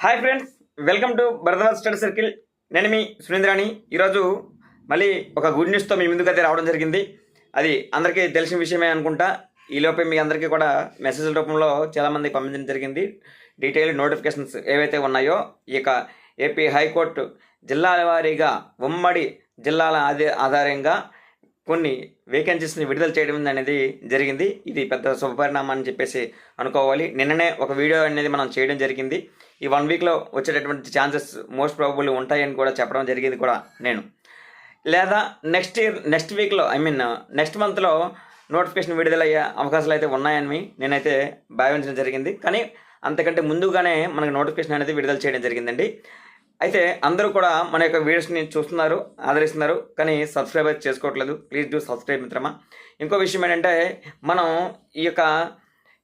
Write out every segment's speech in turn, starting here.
Hi friends, welcome to Bharadwaj study circle. నేను మీ సురేంద్రాని. ఈరోజు మళ్ళీ ఒక గుడ్ న్యూస్తో మీ ముందుకైతే రావడం జరిగింది. అది అందరికీ తెలిసిన విషయమే అనుకుంటా. ఈలోపే మీ అందరికీ కూడా మెసేజ్ల రూపంలో చాలామంది పంపించడం జరిగింది. డీటెయిల్ నోటిఫికేషన్స్ ఏవైతే ఉన్నాయో ఈ యొక్క ఏపీ హైకోర్టు జిల్లాల వారీగా ఉమ్మడి జిల్లాల ఆధారంగా కొన్ని వేకెన్సీస్ని విడుదల చేయడం అనేది జరిగింది. ఇది పెద్ద శుభపరిణామం అని చెప్పేసి అనుకోవాలి. నిన్ననే ఒక వీడియో అనేది మనం చేయడం జరిగింది. ఈ 1 వీక్లో వచ్చేటటువంటి ఛాన్సెస్ మోస్ట్ ప్రాబబుల్ ఉంటాయని కూడా చెప్పడం జరిగింది కూడా నేను. లేదా నెక్స్ట్ వీక్లో నెక్స్ట్ మంత్లో నోటిఫికేషన్ విడుదలయ్యే అవకాశాలు అయితే ఉన్నాయని నేనైతే భావించడం జరిగింది. కానీ అంతకంటే ముందుగానే మనకు నోటిఫికేషన్ అనేది విడుదల చేయడం జరిగిందండి. అయితే అందరూ కూడా మన యొక్క వీడియోస్ని చూస్తున్నారు, ఆదరిస్తున్నారు, కానీ సబ్స్క్రైబ్ అయితే చేసుకోవట్లేదు. ప్లీజ్ డూ సబ్స్క్రైబ్ మిత్రమా. ఇంకో విషయం ఏంటంటే మనం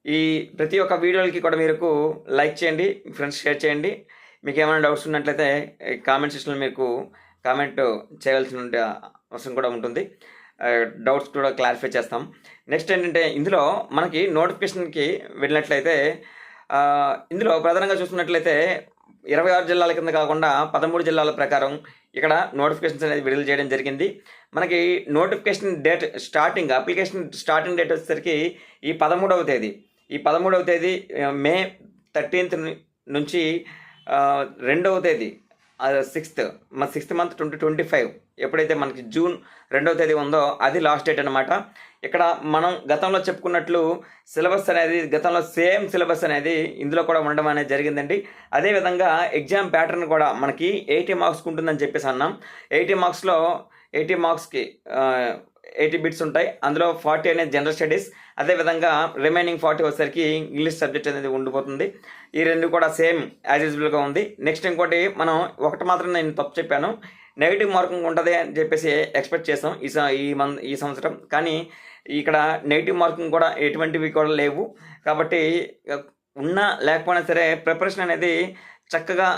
ఈ ప్రతి ఒక్క వీడియోలకి కూడా మీరు లైక్ చేయండి, ఫ్రెండ్స్ షేర్ చేయండి. మీకు ఏమైనా డౌట్స్ ఉన్నట్లయితే కామెంట్ సెక్షన్లో మీకు కామెంట్ చేయవలసిన అవసరం కూడా ఉంటుంది. డౌట్స్ కూడా క్లారిఫై చేస్తాం. నెక్స్ట్ ఏంటంటే ఇందులో మనకి నోటిఫికేషన్కి వెళ్ళినట్లయితే ఇందులో ప్రధానంగా చూసుకున్నట్లయితే 26 జిల్లాల కింద కాకుండా 13 జిల్లాల ప్రకారం ఇక్కడ నోటిఫికేషన్స్ అనేది విడుదల చేయడం జరిగింది. మనకి notification date application starting date వచ్చేసరికి ఈ 13వ తేదీ మే 13th నుంచి 2వ తేదీ 6th మంత్ 2025 ఎప్పుడైతే మనకి జూన్ 2వ తేదీ ఉందో అది లాస్ట్ డేట్ అనమాట. ఇక్కడ మనం గతంలో చెప్పుకున్నట్లు సిలబస్ అనేది గతంలో సేమ్ సిలబస్ అనేది ఇందులో కూడా ఉండడం అనేది జరిగిందండి. అదేవిధంగా ఎగ్జామ్ ప్యాటర్న్ కూడా మనకి 80 మార్క్స్కి ఉంటుందని చెప్పేసి అన్నాం. 80 మార్క్స్కి 80 బిట్స్ ఉంటాయి. అందులో 40 అనేది జనరల్ స్టడీస్, అదేవిధంగా రిమైనింగ్ 40 వచ్చేసరికి ఇంగ్లీష్ సబ్జెక్ట్ అనేది ఉండిపోతుంది. ఈ రెండు కూడా సేమ్ యాజ్ యూజువల్గా ఉంది. నెక్స్ట్ ఇంకోటి మనం ఒకటి మాత్రం నేను తప్పు చెప్పాను, నెగిటివ్ మార్కింగ్ ఉంటుంది అని చెప్పేసి ఎక్స్పెక్ట్ చేసాం ఈ సంవత్సరం. కానీ ఇక్కడ నెగిటివ్ మార్కింగ్ కూడా ఎటువంటివి కూడా లేవు. కాబట్టి ఉన్నా లేకపోయినా సరే ప్రిపరేషన్ అనేది చక్కగా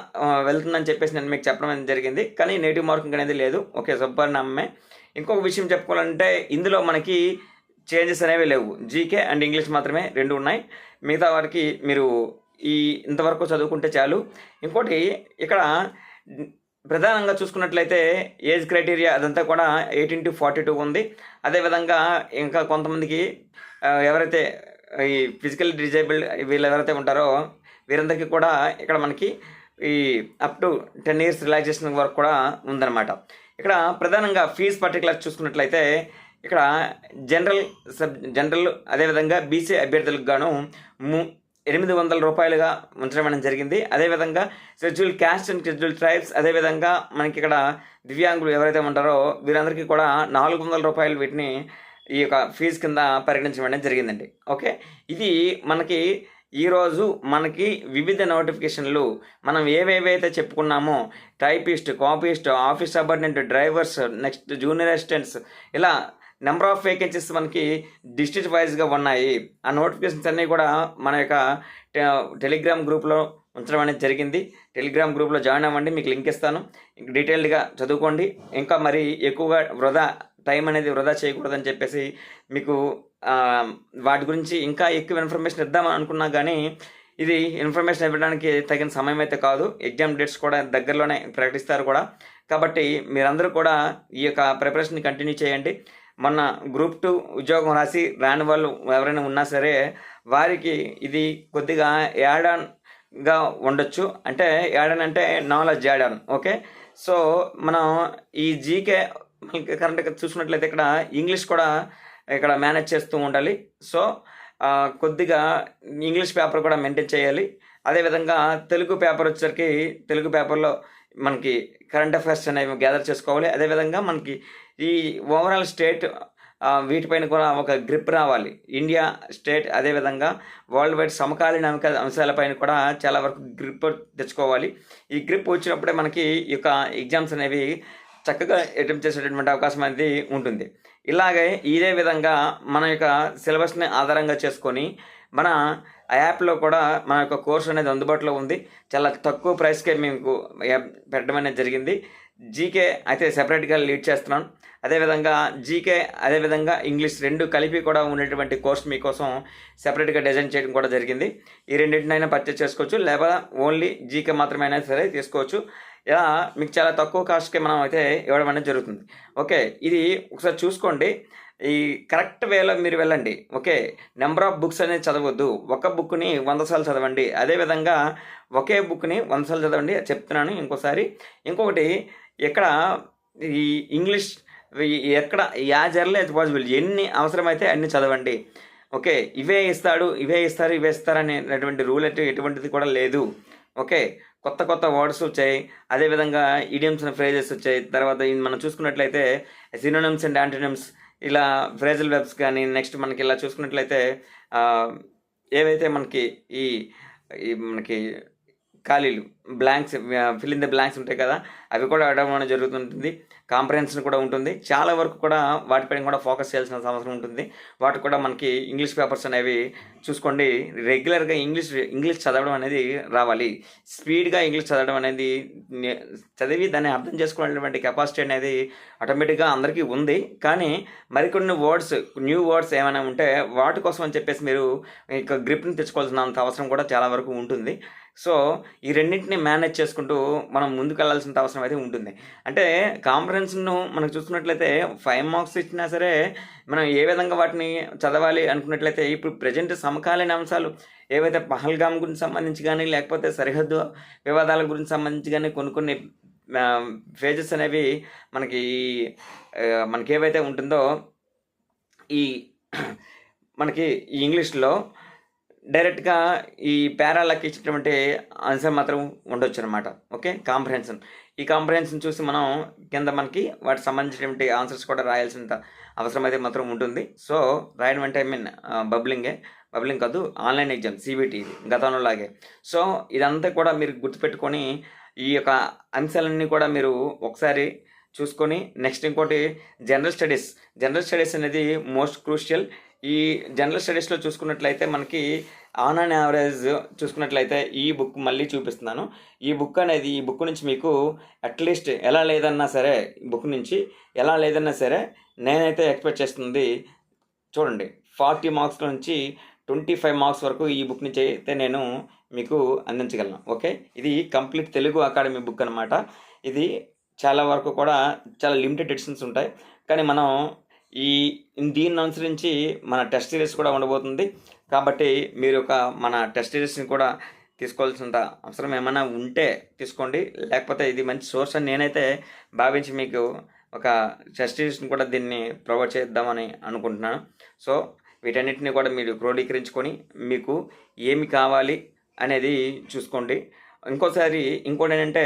వెళ్తుందని చెప్పేసి నేను మీకు చెప్పడం అనేది జరిగింది. కానీ నెగిటివ్ మార్కింగ్ అనేది లేదు. ఓకే, సూపర్నామే. ఇంకొక విషయం చెప్పుకోవాలంటే ఇందులో మనకి చేంజెస్ అనేవి లేవు. జీకే అండ్ ఇంగ్లీష్ మాత్రమే 2 ఉన్నాయి. మిగతా వారికి మీరు ఇంతవరకు చదువుకుంటే చాలు. ఇంకోటి ఇక్కడ ప్రధానంగా చూసుకున్నట్లయితే ఏజ్ క్రైటీరియా అదంతా కూడా 18 to 42 ఉంది. అదేవిధంగా ఇంకా కొంతమందికి ఎవరైతే ఈ ఫిజికల్ డిజేబుల్డ్ వీళ్ళు ఎవరైతే ఉంటారో వీరందరికీ కూడా ఇక్కడ మనకి ఈ అప్ టు 10 years రిలాక్సేషన్ వరకు కూడా ఉందన్నమాట. ఇక్కడ ప్రధానంగా ఫీజు పర్టికులర్ చూసుకున్నట్లయితే ఇక్కడ జనరల్ అదేవిధంగా బీసీ అభ్యర్థులకు గాను 800 రూపాయలుగా ఉంచడం అనేది జరిగింది. అదేవిధంగా schedule caste and schedule tribes, అదేవిధంగా మనకి ఇక్కడ దివ్యాంగులు ఎవరైతే ఉంటారో వీరందరికీ కూడా 400 రూపాయలు వీటిని ఈ యొక్క ఫీజు కింద పరిగణించడం అనేది జరిగిందండి. ఓకే, ఇది మనకి ఈరోజు మనకి వివిధ నోటిఫికేషన్లు మనం ఏవేవైతే చెప్పుకున్నామో typist, copyist, office subordinate, drivers, next junior assistants, ఇలా నెంబర్ ఆఫ్ వేకెన్సీస్ మనకి డిస్ట్రిక్ట్ వైజ్గా ఉన్నాయి. ఆ నోటిఫికేషన్స్ అన్నీ కూడా మన యొక్క టెలిగ్రామ్ గ్రూప్లో ఉంచడం అనేది జరిగింది. టెలిగ్రామ్ గ్రూప్లో జాయిన్ అవ్వండి, మీకు లింక్ ఇస్తాను. డీటెయిల్డ్గా చదువుకోండి. ఇంకా మరి ఎక్కువగా టైం అనేది వృధా చేయకూడదని చెప్పేసి మీకు వాటి గురించి ఇంకా ఎక్కువ ఇన్ఫర్మేషన్ ఇద్దామని అనుకున్నా కానీ ఇది ఇన్ఫర్మేషన్ ఇవ్వడానికి తగిన సమయం అయితే కాదు. ఎగ్జామ్ డేట్స్ కూడా దగ్గరలోనే ప్రకటిస్తారు కూడా. కాబట్టి మీరందరూ కూడా ఈ యొక్క ప్రిపరేషన్ కంటిన్యూ చేయండి. మొన్న గ్రూప్ 2 ఉద్యోగం రాసి రాని వాళ్ళు ఎవరైనా ఉన్నా సరే వారికి ఇది కొద్దిగా యాడ్ ఆన్గా ఉండొచ్చు. అంటే యాడ్ ఆన్ అంటే knowledge add on. Okay, so మనం ఈ జీకే కరెంట్గా చూసుకున్నట్లయితే ఇక్కడ ఇంగ్లీష్ కూడా ఇక్కడ మేనేజ్ చేస్తూ ఉండాలి. సో కొద్దిగా ఇంగ్లీష్ పేపర్ కూడా మెయింటైన్ చేయాలి. అదేవిధంగా తెలుగు పేపర్ వచ్చేసరికి తెలుగు పేపర్లో మనకి కరెంట్ అఫైర్స్ అనేవి గ్యాదర్ చేసుకోవాలి. అదేవిధంగా మనకి ఈ ఓవరాల్ స్టేట్ వీటిపైన కూడా ఒక గ్రిప్ రావాలి. ఇండియా, స్టేట్, అదేవిధంగా వరల్డ్ వైడ్ సమకాలీన అంశాలపైన కూడా చాలా వరకు గ్రిప్ తెచ్చుకోవాలి. ఈ గ్రిప్ వచ్చినప్పుడే మనకి ఈ యొక్క ఎగ్జామ్స్ అనేవి చక్కగా అటెంప్ట్ చేసేటటువంటి అవకాశం అనేది ఉంటుంది. ఇదే విధంగా మన యొక్క సిలబస్ని ఆధారంగా చేసుకొని మన ఆ యాప్లో కూడా మన యొక్క కోర్స్ అనేది అందుబాటులో ఉంది. చాలా తక్కువ ప్రైస్కే మీకు పెట్టడం అనేది జరిగింది. జీకే అయితే సెపరేట్గా లీడ్ చేస్తున్నాను. అదేవిధంగా జీకే అదేవిధంగా ఇంగ్లీష్ 2 కలిపి కూడా ఉన్నటువంటి కోర్స్ మీకోసం సెపరేట్గా డిజైన్ చేయడం కూడా జరిగింది. ఈ రెండింటినైనా పర్చేస్ చేసుకోవచ్చు, లేదా ఓన్లీ జీకే మాత్రమే అయినా సరే తీసుకోవచ్చు. ఇలా మీకు చాలా తక్కువ కాస్ట్కే మనం అయితే ఇవ్వడం అనేది జరుగుతుంది. ఓకే, ఇది ఒకసారి చూసుకోండి. ఈ కరెక్ట్ వేలో మీరు వెళ్ళండి. ఓకే, నెంబర్ ఆఫ్ బుక్స్ అనేది చదవద్దు. ఒక బుక్ని 100 సార్లు చదవండి. అదేవిధంగా ఒకే బుక్ని 100 సార్లు చదవండి చెప్తున్నాను ఇంకోసారి. ఇంకొకటి, ఇక్కడ ఈ ఇంగ్లీష్ ఎక్కడ యాజ్ ఎర్లీ యాజ్ పాసిబుల్ ఎన్ని అవసరమైతే అన్ని చదవండి. ఓకే, ఇవే ఇస్తారు ఇవే ఇస్తారు అనేటువంటి రూల్ అయితే ఎటువంటిది కూడా లేదు. ఓకే, కొత్త కొత్త వర్డ్స్ వచ్చాయి, అదేవిధంగా ఇడియమ్స్ అండ్ ఫ్రేజెస్ వచ్చాయి. తర్వాత మనం చూసుకున్నట్లయితే సినోనిమ్స్ అండ్ యాంటోనిమ్స్, ఇలా ఫ్రేజల్ వెబ్స్ కానీ, నెక్స్ట్ మనకి ఇలా చూసుకున్నట్లయితే ఏవైతే మనకి ఈ మనకి ఖాళీలు blanks fill in the blanks ఉంటాయి కదా, అవి కూడా అడగడం అనేది జరుగుతుంటుంది. కాంప్రహెన్షన్ కూడా ఉంటుంది. చాలా వరకు కూడా వాటిపైన కూడా ఫోకస్ చేయాల్సిన అవసరం ఉంటుంది. వాటికి కూడా మనకి ఇంగ్లీష్ పేపర్స్ అనేవి చూసుకోండి. రెగ్యులర్గా ఇంగ్లీష్ చదవడం అనేది రావాలి. స్పీడ్గా ఇంగ్లీష్ చదవడం అనేది చదివి దాన్ని అర్థం చేసుకునేటువంటి కెపాసిటీ అనేది ఆటోమేటిక్గా అందరికీ ఉంది. కానీ మరికొన్ని న్యూ వర్డ్స్ ఏమైనా ఉంటే వాటి కోసం అని చెప్పేసి మీరు ఇక గ్రిప్ని తెచ్చుకోవాల్సినంత అవసరం కూడా చాలా వరకు ఉంటుంది. సో ఈ రెండింటిని మేనేజ్ చేసుకుంటూ మనం ముందుకు వెళ్ళాల్సిన అవసరం అయితే ఉంటుంది. అంటే కాంప్రహెన్షన్ను మనకు చూసుకున్నట్లయితే 5 మార్క్స్ ఇచ్చినా సరే మనం ఏ విధంగా వాటిని చదవాలి అనుకున్నట్లయితే, ఇప్పుడు ప్రజెంట్ సమకాలీన అంశాలు ఏవైతే పహల్గామ్ గురించి సంబంధించి కానీ, లేకపోతే సరిహద్దు వివాదాల గురించి సంబంధించి కానీ కొన్ని ఫేజెస్ అనేవి మనకి ఏవైతే ఉంటుందో ఈ మనకి ఈ ఇంగ్లీష్లో డైరెక్ట్గా ఈ పేరాలకి ఇచ్చినటువంటి ఆన్సర్ మాత్రం ఉండొచ్చు అనమాట. ఓకే, ఈ కాంప్రహెన్షన్ చూసి మనం కింద మనకి వాటికి సంబంధించినటువంటి ఆన్సర్స్ కూడా రాయాల్సిన అవసరం అయితే మాత్రం ఉంటుంది. సో రాయడం అంటే బబ్లింగ్ కాదు, ఆన్లైన్ ఎగ్జామ్ సిబిటి గతంలో లాగే. సో ఇదంతా కూడా మీరు గుర్తుపెట్టుకొని ఈ యొక్క అంశాలన్నీ కూడా మీరు ఒకసారి చూసుకొని, నెక్స్ట్ ఇంకోటి జనరల్ స్టడీస్ అనేది మోస్ట్ క్రూషియల్. ఈ జనరల్ స్టడీస్లో చూసుకున్నట్లయితే మనకి ఆన్ అండ్ యావరేజ్ చూసుకున్నట్లయితే ఈ బుక్ మళ్ళీ చూపిస్తున్నాను. ఈ బుక్ నుంచి మీకు అట్లీస్ట్ ఎలా లేదన్నా సరే నేనైతే ఎక్స్పెక్ట్ చేస్తుంది చూడండి, 40 మార్క్స్ నుంచి 25 మార్క్స్ వరకు ఈ బుక్ నుంచి అయితే నేను మీకు అందించగలను. ఓకే, ఇది కంప్లీట్ తెలుగు అకాడమీ బుక్ అనమాట. ఇది చాలా వరకు కూడా చాలా లిమిటెడ్ ఎడిషన్స్ ఉంటాయి. కానీ మనం దీన్ని అనుసరించి మన టెస్ట్ సిరీస్ కూడా ఉండబోతుంది. కాబట్టి మీరు మన టెస్ట్ సిరీస్ని కూడా తీసుకోవాల్సినంత అవసరం ఏమైనా ఉంటే తీసుకోండి. లేకపోతే ఇది మంచి సోర్స్ అని నేనైతే భావించి మీకు ఒక టెస్ట్ సిరీస్ని కూడా దీన్ని ప్రొవైడ్ చేద్దామని అనుకుంటున్నాను. సో వీటన్నిటిని కూడా మీరు క్రోడీకరించుకొని మీకు ఏమి కావాలి అనేది చూసుకోండి. ఇంకోటి ఏంటంటే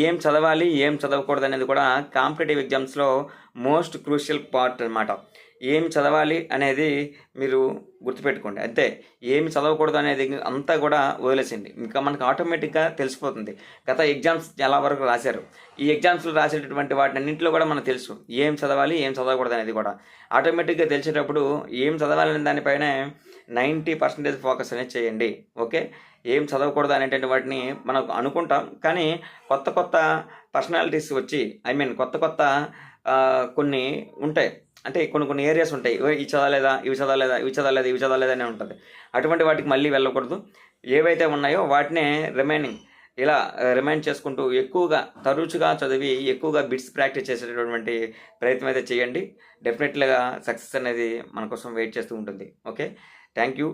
ఏం చదవాలి ఏం చదవకూడదు అనేది కూడా కాంపిటేటివ్ ఎగ్జామ్స్లో మోస్ట్ క్రూషియల్ పార్ట్ అనమాట. ఏం చదవాలి అనేది మీరు గుర్తుపెట్టుకోండి. అంతే, ఏమి చదవకూడదు అనేది అంతా కూడా వదిలేసింది. ఇంకా మనకు ఆటోమేటిక్గా తెలిసిపోతుంది. గత ఎగ్జామ్స్ చాలా వరకు రాశారు. ఈ ఎగ్జామ్స్లో రాసేటటువంటి వాటిన్నింటిలో కూడా మనకు తెలుసు ఏం చదవాలి ఏం చదవకూడదు అనేది కూడా ఆటోమేటిక్గా తెలిసేటప్పుడు ఏం చదవాలనే దానిపైనే 90% ఫోకస్ అనేది చేయండి. ఓకే, ఏం చదవకూడదు అనేటువంటి వాటిని మనం అనుకుంటాం. కానీ కొత్త పర్సనాలిటీస్ వచ్చి కొత్త కొన్ని ఉంటాయి. అంటే కొన్ని ఏరియాస్ ఉంటాయి, ఇవి చదవలేదా అనే ఉంటుంది. అటువంటి వాటికి మళ్ళీ వెళ్ళకూడదు. ఏవైతే ఉన్నాయో వాటినే రిమైండ్ చేసుకుంటూ ఎక్కువగా తరచుగా చదివి ఎక్కువగా బిట్స్ ప్రాక్టీస్ చేసేటటువంటి ప్రయత్నం అయితే చేయండి. డెఫినెట్లీగా సక్సెస్ అనేది మన కోసం వెయిట్ చేస్తూ ఉంటుంది. Okay, thank you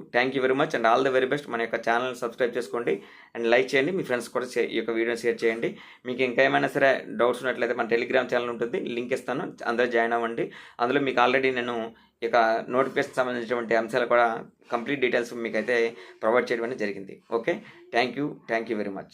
very much and all the very best. మన యొక్క ఛానల్ సబ్స్క్రైబ్ చేసుకోండి అండ్ లైక్ చేయండి. మీ ఫ్రెండ్స్ కూడా ఈ యొక్క వీడియోని షేర్ చేయండి. మీకు ఇంకా ఏమైనా సరే డౌట్స్ ఉన్నట్లయితే మన టెలిగ్రామ్ ఛానల్ ఉంటుంది, లింక్ ఇస్తాను, అందరూ జాయిన్ అవ్వండి. అందులో మీకు ఆల్రెడీ నేను ఈ యొక్క నోటిఫికేషన్ సంబంధించినటువంటి అంశాలు కూడా కంప్లీట్ డీటెయిల్స్ మీకైతే ప్రొవైడ్ చేయడం అనేది జరిగింది. Okay, thank you very much.